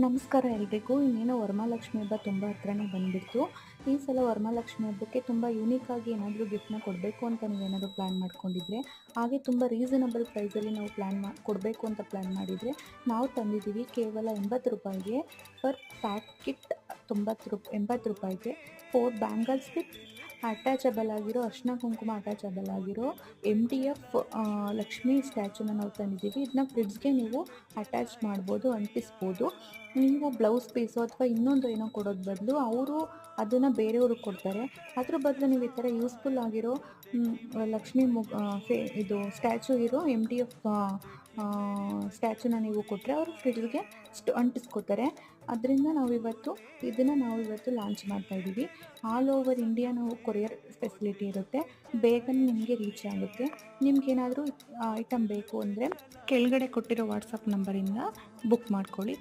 ನಮಸ್ಕಾರ ಎಲ್ರಿಗೂ. ಇನ್ನೇನು ವರಮಹಾಲಕ್ಷ್ಮಿ ಹಬ್ಬ ತುಂಬ ಹತ್ರನೇ ಬಂದುಬಿಡ್ತು. ಈ ಸಲ ವರಮಹಾಲಕ್ಷ್ಮಿ ಹಬ್ಬಕ್ಕೆ ತುಂಬ ಯೂನಿಕಾಗಿ ಏನಾದರೂ ಗಿಫ್ಟ್ನ ಕೊಡಬೇಕು ಅಂತ ನೀವೇನಾದರೂ ಪ್ಲ್ಯಾನ್ ಮಾಡ್ಕೊಂಡಿದ್ರೆ, ಹಾಗೆ ತುಂಬ ರೀಸನಬಲ್ ಪ್ರೈಸಲ್ಲಿ ನಾವು ಕೊಡಬೇಕು ಅಂತ ಪ್ಲ್ಯಾನ್ ಮಾಡಿದರೆ, ನಾವು ತಂದಿದ್ದೀವಿ ಕೇವಲ ₹80ಗೆ ಪರ್ ಪ್ಯಾಕೆಟ್. 80 ರೂಪಾಯಿಗೆ 4 ಬ್ಯಾಂಗಲ್ಸ್ ವಿತ್ ಅಟ್ಯಾಚಬಲ್ ಆಗಿರೋ ಅರಿಶಿನ ಕುಂಕುಮ ಅಟ್ಯಾಚಬಲ್ ಆಗಿರೋ MDF ಲಕ್ಷ್ಮೀ ಸ್ಟ್ಯಾಚುನ ನಾವು ತಂದಿದ್ದೀವಿ. ಇದನ್ನ ಫ್ರಿಡ್ಜ್ಗೆ ನೀವು ಅಟ್ಯಾಚ್ ಮಾಡ್ಬೋದು, ಅಂಟಿಸ್ಬೋದು. ನೀವು ಬ್ಲೌಸ್ ಪೀಸು ಅಥವಾ ಇನ್ನೊಂದು ಏನೋ ಕೊಡೋದು ಬದಲು ಅವರು ಅದನ್ನು ಬೇರೆಯವ್ರಿಗೆ ಕೊಡ್ತಾರೆ. ಅದ್ರ ಬದಲು ನೀವು ಈ ಥರ ಯೂಸ್ಫುಲ್ ಆಗಿರೋ ಲಕ್ಷ್ಮೀ ಇದು ಸ್ಟ್ಯಾಚು ಇರೋ MDF ಸ್ಟ್ಯಾಚುನ ನೀವು ಕೊಟ್ಟರೆ ಅವರು ಫ್ರಿಡ್ಜ್ಗೆ ಅಂಟಿಸ್ಕೋತಾರೆ. ಅದರಿಂದ ಇದನ್ನು ನಾವು ಇವತ್ತು ಲಾಂಚ್ ಮಾಡ್ತಾಯಿದ್ದೀವಿ. ಆಲ್ ಓವರ್ ಇಂಡಿಯಾ ನಾವು ಕೊರಿಯರ್ ಫೆಸಿಲಿಟಿ ಇರುತ್ತೆ, ಬೇಗನೆ ನಿಮಗೆ ರೀಚ್ ಆಗುತ್ತೆ. ನಿಮ್ಗೇನಾದರೂ ಐಟಮ್ ಬೇಕು ಅಂದರೆ ಕೆಳಗಡೆ ಕೊಟ್ಟಿರೋ ವಾಟ್ಸಪ್ ನಂಬರಿಂದ ಬುಕ್ ಮಾಡ್ಕೊಳ್ಳಿ.